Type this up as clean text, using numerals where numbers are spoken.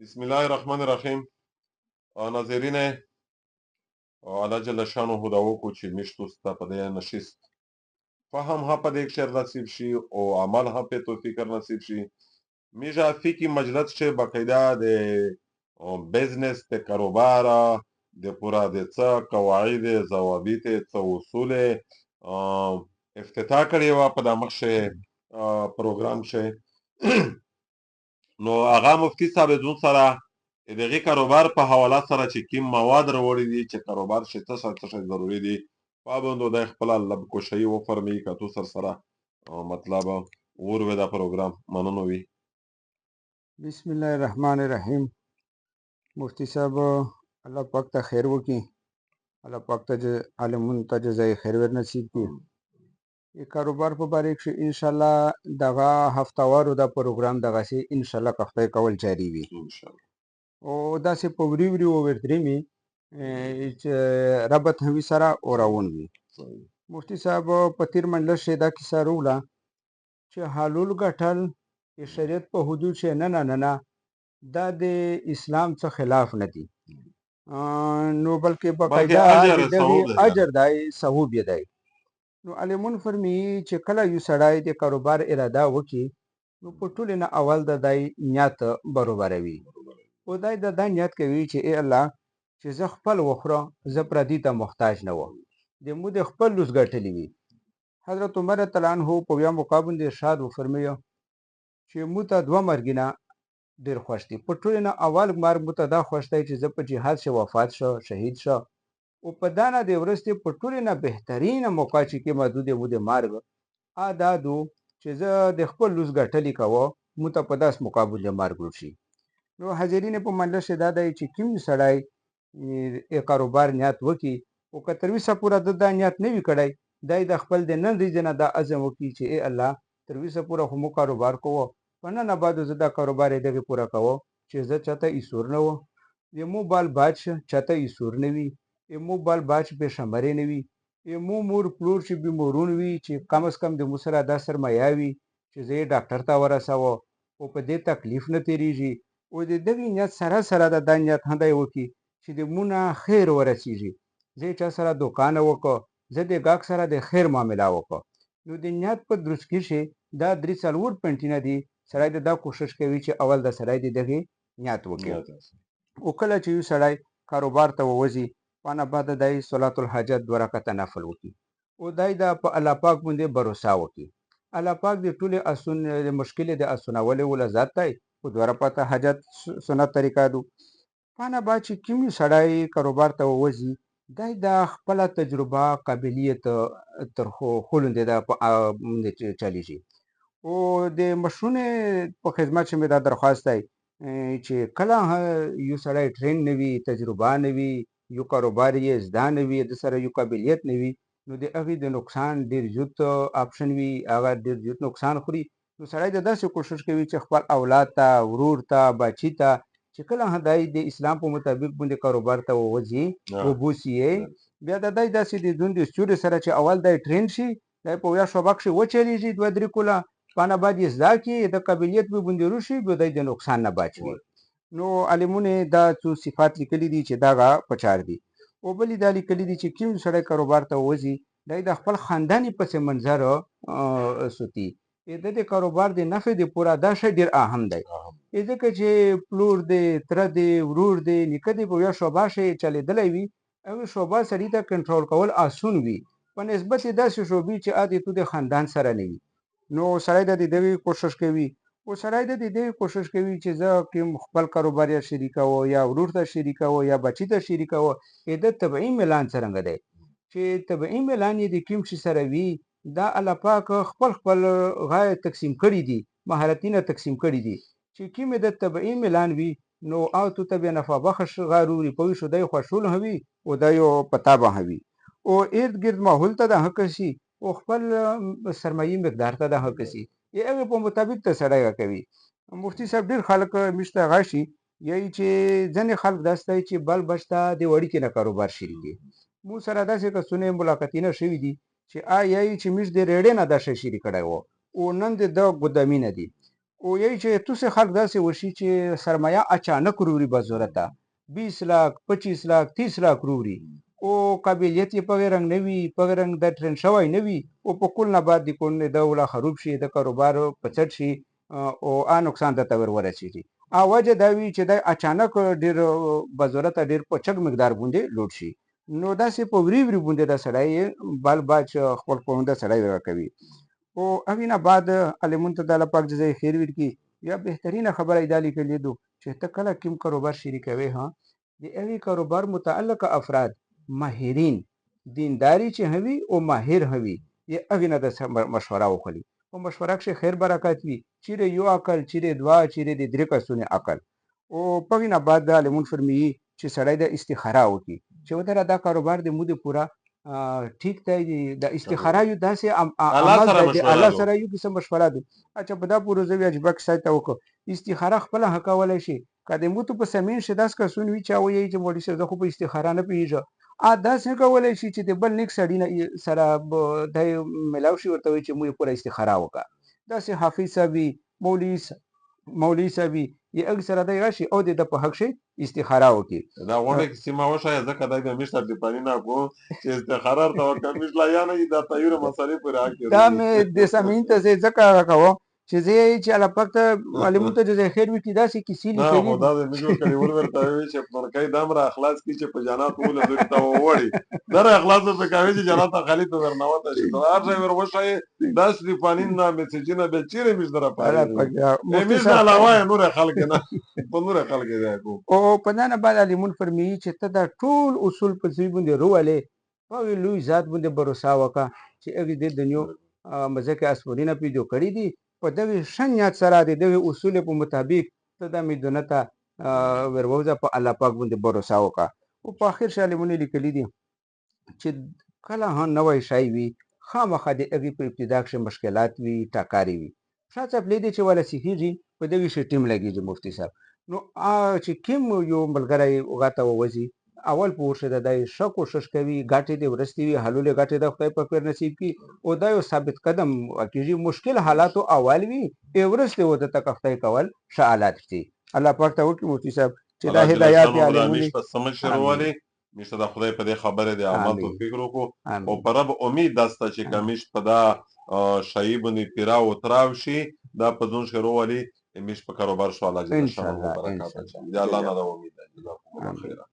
بسم الله الرحمن الرحیم. ناظرین، الله جل شانه دعا کو چې میشتو ستا په دې نشست فهم ها په دې شر نصیب شي او عمل ها په توفیق نصیب شي. میجا فیکی مجلس شه باقاعده د بزنس د کاروبار د پورا د څه قواعد ضوابط څه اصول افتتاح کړی و په د مخشه پروګرام شه. نو هغه مفتی صاحب زون سره دغه کاروبار په حواله سره چې کوم مواد راوړي دي چې کاروبار شته څه ضروری دي پابندو د خپل لب کوشي و فرمي کتو سره مطلب ور ودا پروګرام مننو وی. بسم الله الرحمن الرحیم. مفتی صاحب الله پاک ته خیر وکړي، الله پاک ته عالمون ته جزای خیر ور نصیب کړي. ای کاروبار په باره کې ان شاء الله دغه هفتوارو دا پروګرام دغه سي ان شاء الله کفته کول جاری وي ان شاء الله. او دا سي په وری وری او ورتري می چې ربط هوي سره او راون وي. مفتی صاحب په تیر منډه شه دا کیسه رولا چې حلول غټل شریعت په حدود شه نه دا د اسلام څخه خلاف نه دي، نو بلکې باقاعده دغه اجر دی ثواب یې دی. نو علمون فرمی چې کله یو سړی د کاروبار اراده وکړي نو په ټولو نه اول د دای نیت برابروي او دای د نیت کوي چې ای الله چې زه خپل وخوره زه پردي ته محتاج نه وم د مو د خپل لوس ګټلې وي. حضرت عمر تعالی عنہ په بیا مقابل د ارشاد وفرمایو چې مو ته دوه مرګونه ډیر خوښ دي. په ټولو نه اول مرګ مو ته دا خوښ دی چې زه په جهاد شه وفات شو شهید شو او په دانه د ورستې په ټولو نه بهترینه موقع چې کې محدود مو د مرګ دو چې زه د خپل لوس ګټلې کوه مو ته په داس مقابل مرګ وشي. نو حاضرین په منډه شه دا دی چې کوم سړی کاروبار نیت وکي او که تر وسه پوره د نیت نه وي کړی دای د خپل د نن ریزنه دا عزم وکي چې ای الله تر وسه پوره هم کاروبار کوو په نن بعد زه دا کاروبار دغه پوره کوو چې زه چاته ایسور نه و یمو بال باچ چاته ایسور نه وي یمو بال باچ به شمرې نه وي یمو مور پلور چې به مورون وي چې کم از کم د مسره دا سرمایه وي چې زه ډاکټر ته ورساو او په دې تکلیف نه تیریږي او د دغه نیت سره د نیت هندای وکي چې د مونږه خیر ورسیږي. زه چا سره دکان وکړ زه د گاک سره د خیر معاملې وکړ نو د نیت په درست کې شي دا درې څلور پنټینه دي سړی دا کوشش کوي چې اول د سړی دغه نیت وکړي او کله چې یو سړی کاروبار ته ووځي پانه بعد دای صلات الحاجت دوه رکعت نفل وکړي او دای دا په الله پاک باندې باور وکړي. الله پاک د ټوله اسون د مشکل د اسونولې ول ذات دی او دوه رکعت حاجت سنت طریقه دو. پانه بعد چې کوم سړی کاروبار ته ووځي دای دا خپل تجربه قابلیت تر خولند دا په چلیږي او د مشرونه په خدمت چې مې دا درخواست دی چې کله یو سړی ټرین نوي تجربه نوي یو کاروبار یې زده نوي د سره یو قابلیت نوي نو د هغه د نقصان ډیر زیات اپشن وي هغه ډیر زیات نقصان خوري. نو سړی د داسې کوشش کوي چې خپل اولاد ته ورور ته بچی ته چې کله هداي د اسلام په مطابق باندې کاروبار ته وځي او بوسي بیا د دای داسې د دوند ستوري سره چې اول د ټرین شي د په یا شوبک شي و چلیږي دوه درې کوله پانه بعد یې ځکه د قابلیت به باندې روشي به د نقصان نه بچي. نو علمونه دا څو صفات لیکلي دي چې دا پچار دي او بلې دا لیکلي دي چې کوم سړی کاروبار ته وځي د خپل خاندانی پس منظر سوتي د کاروبار د نفع د پورا دا شی ډیر اهم دی ځکه چې پلور دی تر دی ورور دی نیکه دی په یو شوبه شي چلیدلې وي او شوبه سړی ته کنټرول کول آسون وي په نسبت داسې شوبې چې عادي تو د خاندان سره نه وي. نو سړی د دې کوشش کوي او سړی د دې کوشش کوي چې زه کوم خپل کاروبار یا شریک او یا ورور ته شریک او یا بچی ته شریک او د طبيعي ملان څنګه دی چې طبيعي ملان یې د کوم شي سره وي دا الله پاک خپل غای تقسیم کړی دي مهارتونه تقسیم کړی دي چې کوم د طبيعي ملان وي نو او تو ته نفع بخش غاروري پوي شو دای خوشول هوي او دایو پتا به هوي او ارد گرد ماحول ته د حق شي او خپل سرمایي مقدار ته د حق شي یې په مطابق ته سړی کوي. مفتی صاحب ډیر خلک مشته غاشي یی چې ځنې خلک داستای چې بل بچتا د وړي کې نه کاروبار شری دي مو سره داسې کسونه ملاقاتینه شوې دي چې یی چې مش د ریډې نه د شری کړای وو او نن د ګدامینه دي او یی چې توسې خلک داسې وشي چې سرمایه اچانک وروړي به ضرورته 20 લાખ 25 લાખ 30 લાખ وروړي او قابلیت یې په رنګ نه وي په رنګ د ټرین شوی نه وي او په کل نه بعد د کون د ولا خروب شي د کاروبار په چټ شي او ا نقصان د تور ورسیږي ا وجه دا وی چې د اچانک ډیر بزورت ډیر په چک مقدار باندې لوټ شي نو داسې په وری وری باندې د سړی بل باچ خپل پوند سړی کوي او اوینه بعد علمون ته د الله پاک جزای خیر ورکړي یا بهترینه خبره ایدا لیکلې دو چې ته کله کوم کاروبار شریکوي ها د اوی کاروبار متعلق افراد ماهرین دینداری چې هوي او ماهر هوي یا اوینه د مشوره وکړي او مشوره کې خیر برکات وي چیرې یو عقل چیرې دوا چیرې د درې کسونه عقل او په وینه بعد د علمون فرمایي چې سړی د استخاره وکړي چې ودره دا کاروبار د موده پورا ټیک دی د استخاره یو داسې عمل دی الله سره یو قسم مشوره ده اچھا په دا پورو زوی اجبا کې سایت وکړه استخاره خپل حق ولای شي کله مو ته په سمین شداس کا سن وی چا وی چې مولوی سره خو په استخاره نه پیژه ا داسې کولای شي چې د بل نیک سړی نه سره د ملاو شي ورته چې مو پوره استخاره وکړه داسې حافظ صاحب مولوی صاحب یې اکثر د راشي او د په حق شي استخاره وکړي دا غونډه کې سیمه وشای ځکه دای د مشتر دی پانی نه کو چې استخاره ته وکړ لا یا نه دا تغیر مسالې پر راکې دا مې د سمین ته ځکه راکاو چې زه چې الله پاک ته معلومات ته جزای خیر وکړي داسې کیسې لیکلي نه دا د میجو کلی ور ورته وی چې پر کای دامر اخلاص کی چې په جنات ول زری ته وړي در اخلاص په کاوي چې جنات خالد ورنوته شي دا هر ځای ور وشای داس دی پانی نه میسجونه به چیرې مش در پاره مفتی علاوه نور خلک نه په نور خلک دی او په نه بعد علمون فرمایي چې ته دا ټول اصول په ځای باندې روواله په لوی ذات باندې باور وکړه چې هغه د دنیو مزه کې اسورینه پیډو کړی دي په دغه شنیات سره د اصول په مطابق ته د میدونه ته وروځه په الله پاک باندې باور وکړه او په اخر شالمونه لیکلي دي چې کله هم نوې شای وي خامخا د هغه په ابتدا کې مشکلات وي ټاکاري وي شاته پلي دي چې ولا سیږي په دغه شی ټیم لګیږي مفتی صاحب نو چې کوم یو ملګری وغاته وځي اول په ورشه د ښه کوشش کوي ګټې دې ورستي وي حلول ګټې د خدای په خیر نصیب کی او دا یو ثابت قدم کیږي مشکل حالاتو اول وي ورسته و د تکفتای کول ښه حالات دي الله پاک ته وکړي مفتی صاحب چې دا هدایت عالمي په سمج شروعالي مشته د خدای په دې خبره دی عامه تو فکر وکړو او پرب امید داسته چې کمیش په دا شایبونی پیرا او تراو شي دا په ځون شروعالي مش په کاروبار سوال اجازه ان شاء الله یا الله نه دا امید ده جزاکم الله خیر